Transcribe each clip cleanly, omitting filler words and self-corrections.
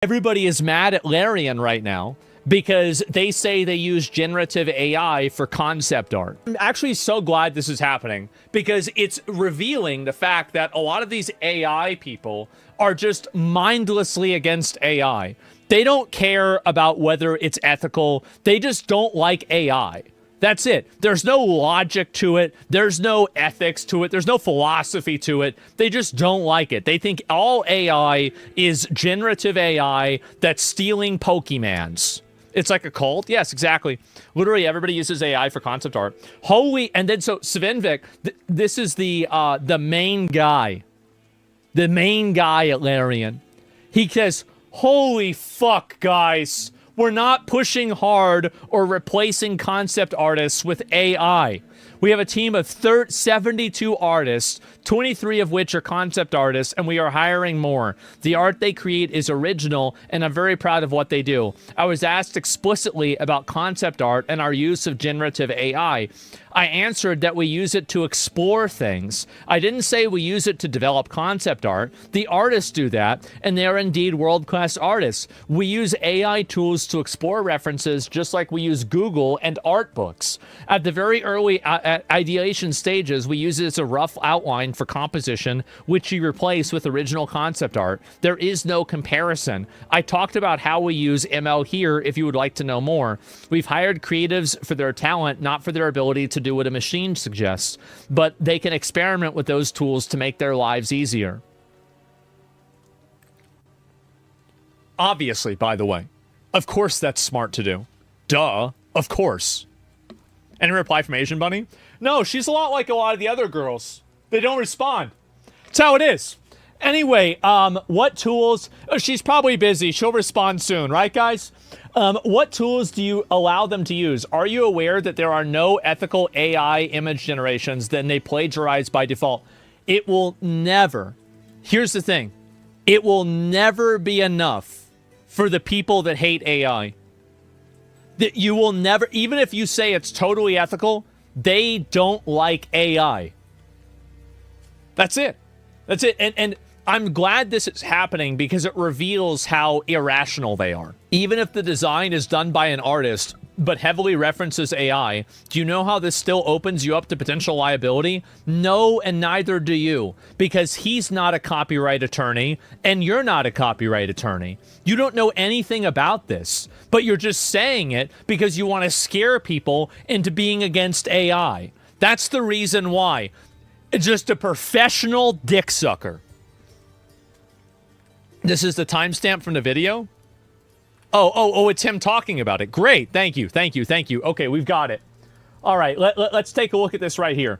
Everybody is mad at Larian right now because they say they use generative AI for concept art. I'm actually so glad this is happening because it's revealing the fact that a lot of these AI people are just mindlessly against AI. They don't care about whether it's ethical. They just don't like AI. That's it. There's no logic to it. There's no ethics to it. There's no philosophy to it. They just don't like it. They think all AI is generative AI that's stealing Pokemans. It's like a cult. Yes, exactly. Literally everybody uses AI for concept art. Holy, and then so Svenvik, this is the main guy. The main guy at Larian. He says, holy fuck, guys. We're not pushing hard or replacing concept artists with AI. We have a team of 72 artists, 23 of which are concept artists, and we are hiring more. The art they create is original, and I'm very proud of what they do. I was asked explicitly about concept art and our use of generative AI. I answered that we use it to explore things. I didn't say we use it to develop concept art. The artists do that, and they are indeed world-class artists. We use AI tools to explore references just like we use Google and art books. At the very early ideation stages, we use it as a rough outline for composition, which we replace with original concept art. There is no comparison. I talked about how we use ML here if you would like to know more. We've hired creatives for their talent, not for their ability to do what a machine suggests, but they can experiment with those tools to make their lives easier. Obviously, by the way. Of course that's smart to do. Duh. Of course. Any reply from Asian Bunny? No, she's a lot like a lot of the other girls. They don't respond. That's how it is. Anyway, what tools... Oh, she's probably busy. She'll respond soon, right, guys? What tools do you allow them to use? Are you aware that there are no ethical AI image generations, then they plagiarize by default? It will never... Here's the thing. It will never be enough for the people that hate AI. That you will never... Even if you say it's totally ethical, they don't like AI. That's it. That's it. And I'm glad this is happening because it reveals how irrational they are. Even if the design is done by an artist, but heavily references AI, do you know how this still opens you up to potential liability? No, and neither do you. Because he's not a copyright attorney, and you're not a copyright attorney. You don't know anything about this, but you're just saying it because you want to scare people into being against AI. That's the reason why. Just a professional dick sucker. This is the timestamp from the video? Oh, it's him talking about it. Great, thank you. Okay, we've got it. All right, let's take a look at this right here.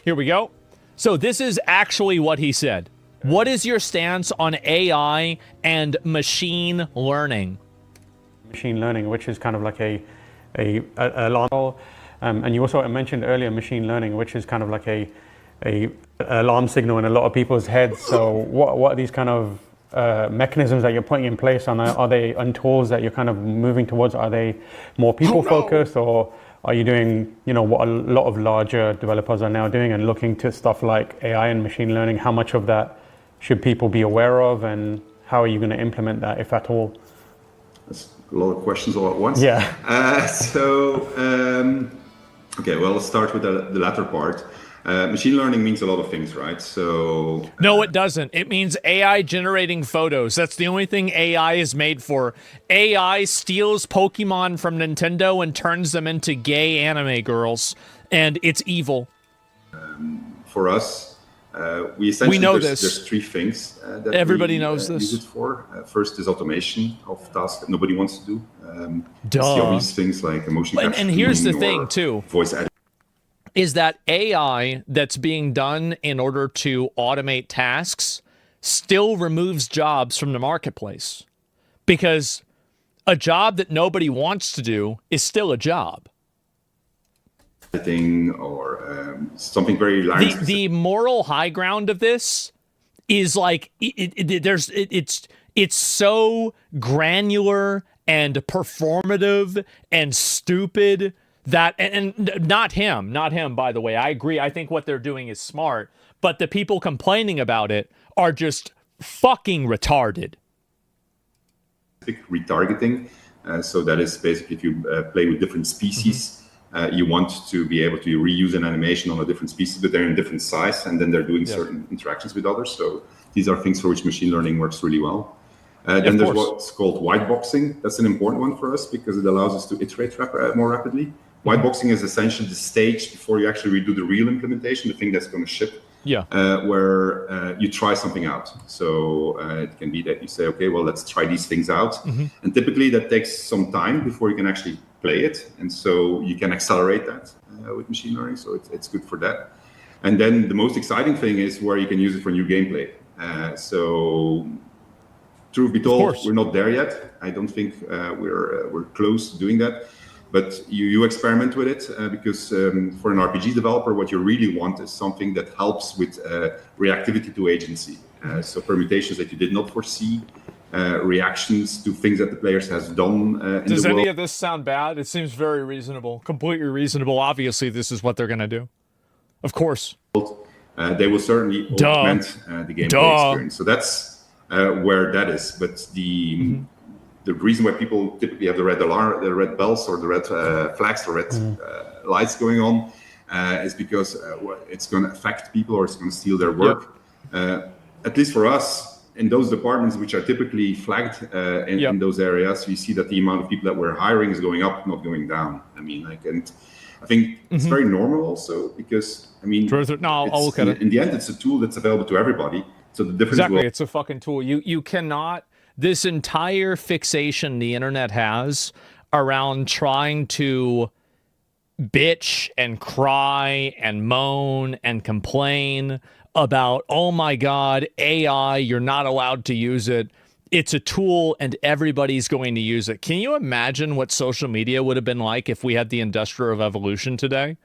Here we go. So this is actually what he said. What is your stance on AI and machine learning? Machine learning, which is kind of like a alarm. And you also mentioned earlier machine learning, which is kind of like a alarm signal in a lot of people's heads. So what are these kind of mechanisms that you're putting in place? Are they on tools that you're kind of moving towards? Are they more people focused, or are you doing, you know, what a lot of larger developers are now doing and looking to stuff like AI and machine learning? How much of that should people be aware of, and how are you going to implement that, if at all? That's a lot of questions all at once. Yeah. Okay, well, let's start with the latter part. Machine learning means a lot of things, right? So no, it doesn't. It means AI generating photos. That's the only thing AI is made for. AI steals Pokemon from Nintendo and turns them into gay anime girls, and it's evil. For us, we essentially know there's three things that everybody we, knows this. use it for. First is automation of tasks that nobody wants to do. Duh. It's the obvious things like emotion capture. And here's the thing too. Voice editing. Is that AI that's being done in order to automate tasks still removes jobs from the marketplace. Because a job that nobody wants to do is still a job. Or something very large. The moral high ground of this is like, it's so granular and performative and stupid that, and not him, by the way. I agree. I think what they're doing is smart, but the people complaining about it are just fucking retarded. retargeting. So that is basically if you play with different species, you want to be able to reuse an animation on a different species, but they're in different size, and then they're doing certain interactions with others. So these are things for which machine learning works really well. Then there's what's called white boxing. That's an important one for us because it allows us to iterate more rapidly. White boxing is essentially the stage before you actually redo the real implementation, the thing that's going to ship, where you try something out. So it can be that you say, okay, well, let's try these things out. And typically that takes some time before you can actually play it. And so you can accelerate that with machine learning. So it's good for that. And then the most exciting thing is where you can use it for new gameplay. So truth be told, we're not there yet. I don't think we're close to doing that. But you experiment with it because for an RPG developer, what you really want is something that helps with reactivity to agency. So permutations that you did not foresee, reactions to things that the players has done. Does any of this sound bad? It seems very reasonable, completely reasonable. Obviously, this is what they're going to do. Of course. They will certainly augment the gameplay experience. So that's where that is. But the reason why people typically have the red bells or the red flags or red lights going on is because it's going to affect people or it's going to steal their work. At least for us, in those departments which are typically flagged in those areas, we see that the amount of people that we're hiring is going up, not going down. I mean, and I think it's very normal also because, I mean, I'll look at it. In the end, it's a tool that's available to everybody. So the difference it's a fucking tool. You cannot... This entire fixation the internet has around trying to bitch and cry and moan and complain about, oh my God, AI, you're not allowed to use it. It's a tool and everybody's going to use it. Can you imagine what social media would have been like if we had the Industrial Revolution today?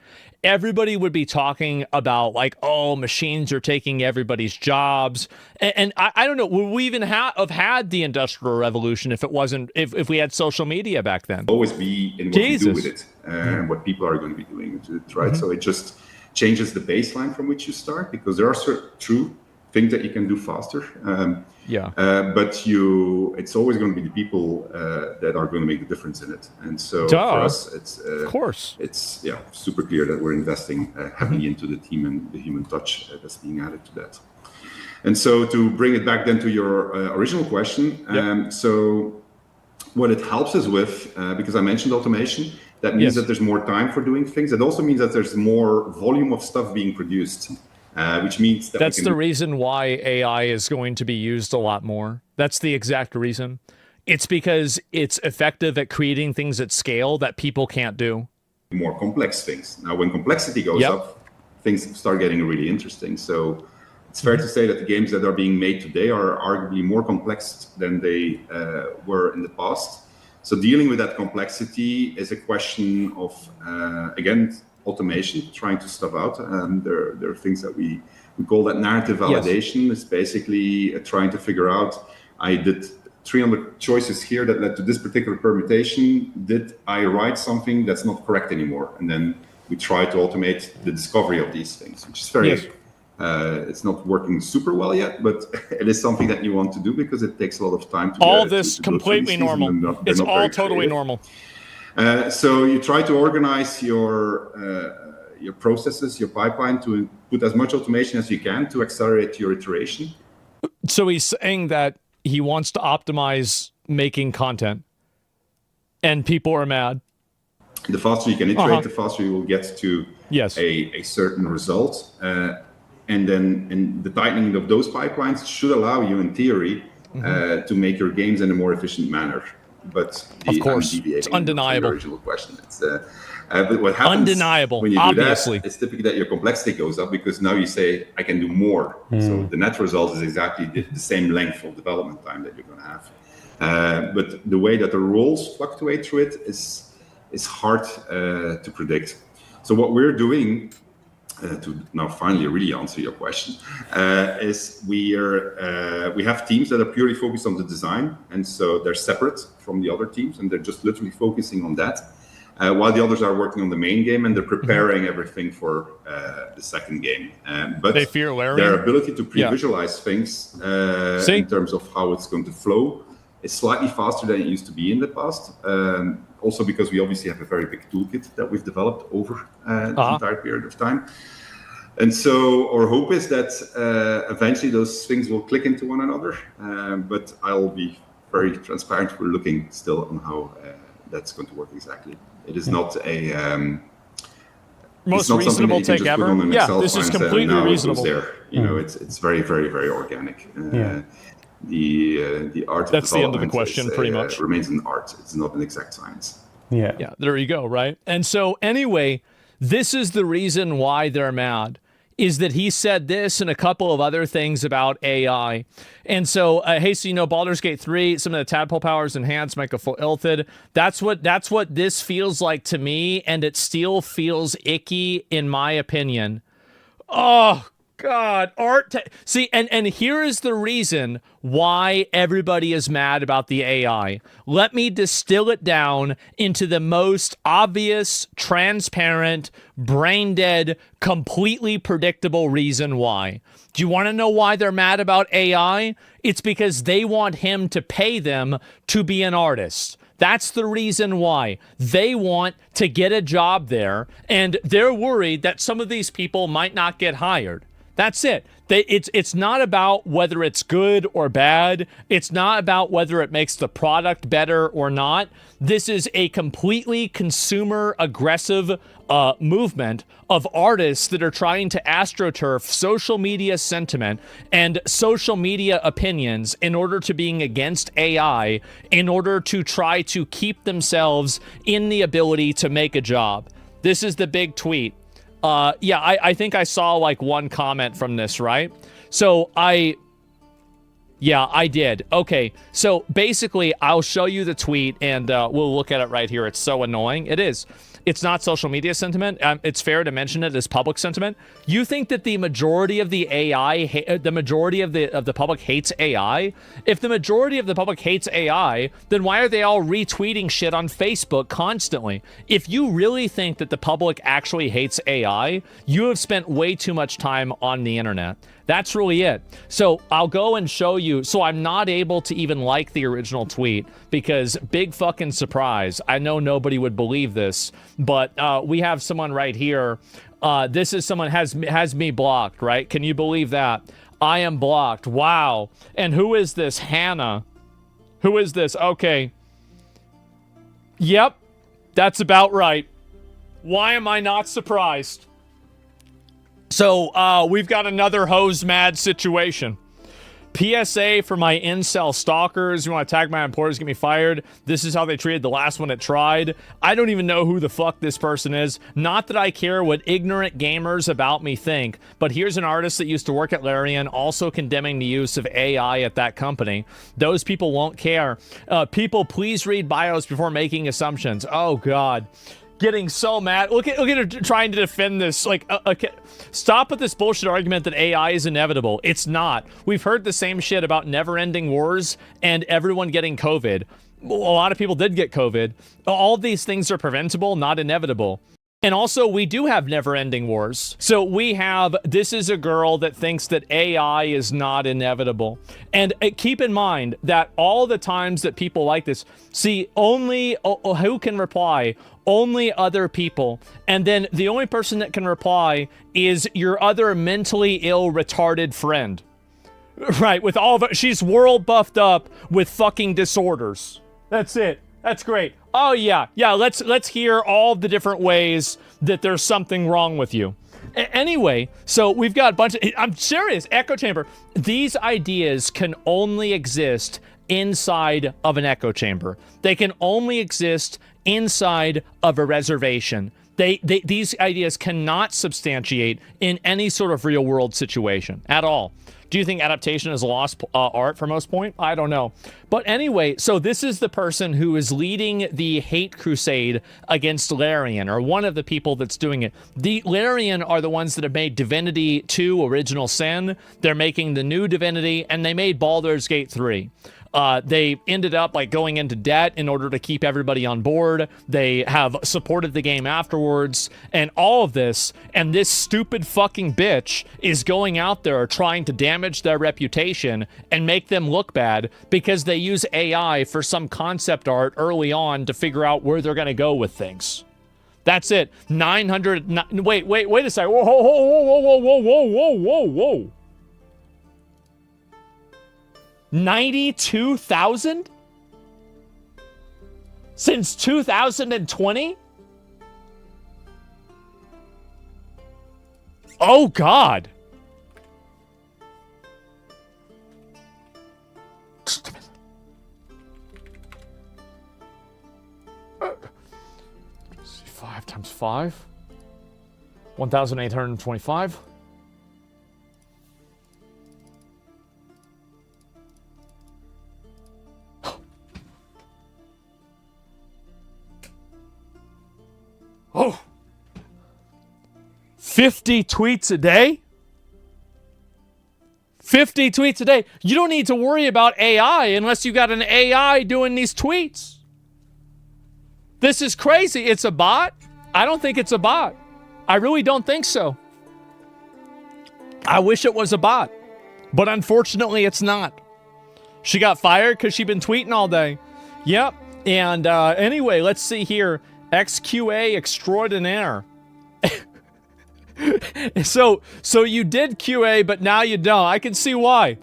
Everybody would be talking about like, oh, machines are taking everybody's jobs. And I don't know, would we even have had the Industrial Revolution if it wasn't, if we had social media back then? Always be in what you do with it and what people are going to be doing with it, right? So it just changes the baseline from which you start because there are certain true things that you can do faster. But it's always going to be the people that are going to make the difference in it. And so for us, it's of course it's super clear that we're investing heavily into the team and the human touch that's being added to that. And so to bring it back then to your original question, so what it helps us with, because I mentioned automation, that means that there's more time for doing things. It also means that there's more volume of stuff being produced. Which means that that's the reason why AI is going to be used a lot more. That's the exact reason. It's because it's effective at creating things at scale that people can't do. More complex things. Now, when complexity goes up, things start getting really interesting. So it's fair to say that the games that are being made today are arguably more complex than they were in the past. So dealing with that complexity is a question of, again, automation, trying to stuff out. There are things that we call that narrative validation. It's basically trying to figure out, I did 300 choices here that led to this particular permutation. Did I write something that's not correct anymore? And then we try to automate the discovery of these things, which is very, it's not working super well yet, but it is something that you want to do because it takes a lot of time to all this completely normal. It's all totally normal. So you try to organize your processes, your pipeline to put as much automation as you can to accelerate your iteration. So he's saying that he wants to optimize making content and people are mad. The faster you can iterate, the faster you will get to a certain result. And then the tightening of those pipelines should allow you, in theory, to make your games in a more efficient manner. But of course, it's undeniable. The original question. It's, but what happens when you do that, it's typically that your complexity goes up because now you say, I can do more. So the net result is exactly the same length of development time that you're going to have. But the way that the roles fluctuate through it is hard to predict. So what we're doing, to now finally really answer your question, is we have teams that are purely focused on the design, and so they're separate from the other teams, and they're just literally focusing on that, while the others are working on the main game and they're preparing everything for the second game. But they fear Larry. Their ability to pre-visualize things in terms of how it's going to flow It's slightly faster than it used to be in the past. Also because we obviously have a very big toolkit that we've developed over the entire period of time. And so our hope is that eventually those things will click into one another. But I'll be very transparent. We're looking still on how that's going to work exactly. It is not a most reasonable take ever. Yeah, this is completely reasonable. You know, it's very, very, very organic. The art. That's the end of the question, pretty much. Remains an art. It's not an exact science. Yeah. There you go. Right. And so anyway, this is the reason why they're mad. Is that he said this and a couple of other things about AI. And so, hey, so you know, Baldur's Gate 3, some of the tadpole powers enhanced, make a full ilthid. That's what this feels like to me, and it still feels icky in my opinion. Oh, God, see, and here is the reason why everybody is mad about the AI. Let me distill it down into the most obvious, transparent, brain-dead, completely predictable reason why. Do you want to know why they're mad about AI? It's because they want him to pay them to be an artist. That's the reason why. They want to get a job there, and they're worried that some of these people might not get hired. That's it. It's not about whether it's good or bad. It's not about whether it makes the product better or not. This is a completely consumer aggressive movement of artists that are trying to astroturf social media sentiment and social media opinions in order to being against AI, in order to try to keep themselves in the ability to make a job. This is the big tweet. Yeah, I think I saw like one comment from this, right? So yeah, I did. Okay, so basically I'll show you the tweet and we'll look at it right here. It's so annoying. It is. It's not social media sentiment. It's fair to mention it as public sentiment. You think that the majority of the AI, the majority of the public hates AI? If the majority of the public hates AI, then why are they all retweeting shit on Facebook constantly? If you really think that the public actually hates AI, you have spent way too much time on the internet. That's really it. So I'll go and show you. So I'm not able to even like the original tweet because big fucking surprise. I know nobody would believe this, but we have someone right here. This is someone has me blocked, right? Can you believe that? I am blocked. Wow. And who is this? Hannah. Who is this? Okay. Yep. That's right. Why am I not surprised? So, we've got another hose mad situation. PSA for my incel stalkers. You want to tag my employers, get me fired. This is how they treated the last one that tried. I don't even know who the fuck this person is. Not that I care what ignorant gamers about me think, but here's an artist that used to work at Larian also condemning the use of AI at that company. Those people won't care. People, please read bios before making assumptions. Oh, God. Getting so mad. Look at her trying to defend this. Like, okay. Stop with this bullshit argument that AI is inevitable. It's not. We've heard the same shit about never-ending wars and everyone getting COVID. A lot of people did get COVID. All these things are preventable, not inevitable. And also, we do have never-ending wars. So we have, this is a girl that thinks that AI is not inevitable. And keep in mind that all the times that people like this, see, only, who can reply? Only other people. And then the only person that can reply is your other mentally ill, retarded friend. Right, with all of it. She's world buffed up with fucking disorders. That's it. That's great. Oh, yeah. Yeah, let's hear all the different ways that there's something wrong with you. Anyway, so we've got a bunch of... I'm serious. Echo chamber. These ideas can only exist inside of an echo chamber. They can only exist inside of a reservation. These ideas cannot substantiate in any sort of real-world situation at all. Do you think adaptation is lost art for most point? I don't know. But anyway, so this is the person who is leading the hate crusade against Larian, or one of the people that's doing it. The Larian are the ones that have made Divinity 2 Original Sin. They're making the new Divinity, and they made Baldur's Gate 3. They ended up like going into debt in order to keep everybody on board. They have supported the game afterwards and all of this. And this stupid fucking bitch is going out there trying to damage their reputation and make them look bad because they use AI for some concept art early on to figure out where they're going to go with things. That's it. 900. Wait a second. Whoa. 92,000 since 2020? Oh God. See, 5 times 5. 1,825. Oh, 50 tweets a day? 50 tweets a day. You don't need to worry about AI unless you got an AI doing these tweets. This is crazy. It's a bot? I don't think it's a bot. I really don't think so. I wish it was a bot, but unfortunately it's not. She got fired because she'd been tweeting all day. Yep. And anyway, let's see here. XQA extraordinaire. So you did QA, but now you don't. I can see why.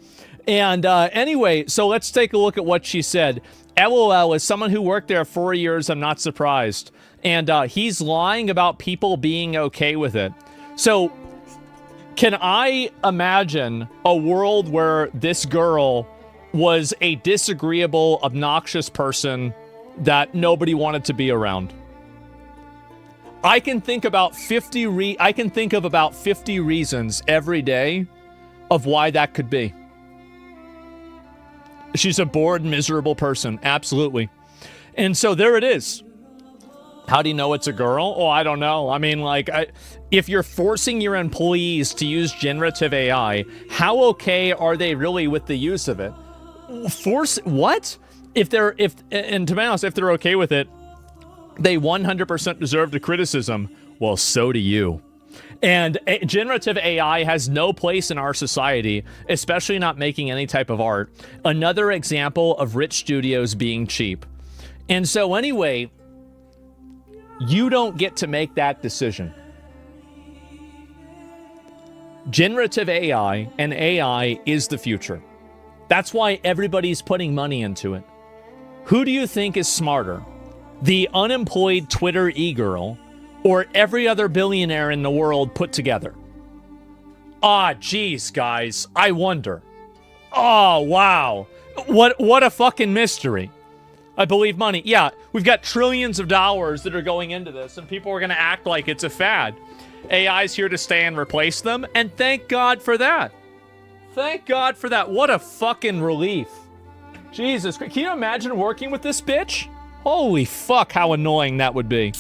And anyway, so let's take a look at what she said. LOL, as someone who worked there 4 years, I'm not surprised. And he's lying about people being okay with it. So can I imagine a world where this girl was a disagreeable, obnoxious person that nobody wanted to be around? I can think about 50 reasons every day of why that could be. She's a bored, miserable person. Absolutely. And so there it is. How do you know it's a girl? Oh, I don't know. I mean, like, if you're forcing your employees to use generative AI, how okay are they really with the use of it? Force what? And to be honest, if they're okay with it, they 100% deserve the criticism. Well, so do you. And generative AI has no place in our society, especially not making any type of art. Another example of rich studios being cheap. And so anyway, you don't get to make that decision. Generative AI and AI is the future. That's why everybody's putting money into it. Who do you think is smarter? The unemployed Twitter e-girl, or every other billionaire in the world put together? Ah, geez, guys, I wonder. Oh, wow. What a fucking mystery. I believe money. Yeah, we've got trillions of dollars that are going into this, and people are going to act like it's a fad. AI's here to stay and replace them, and thank God for that. Thank God for that. What a fucking relief. Jesus Christ. Can you imagine working with this bitch? Holy fuck, how annoying that would be.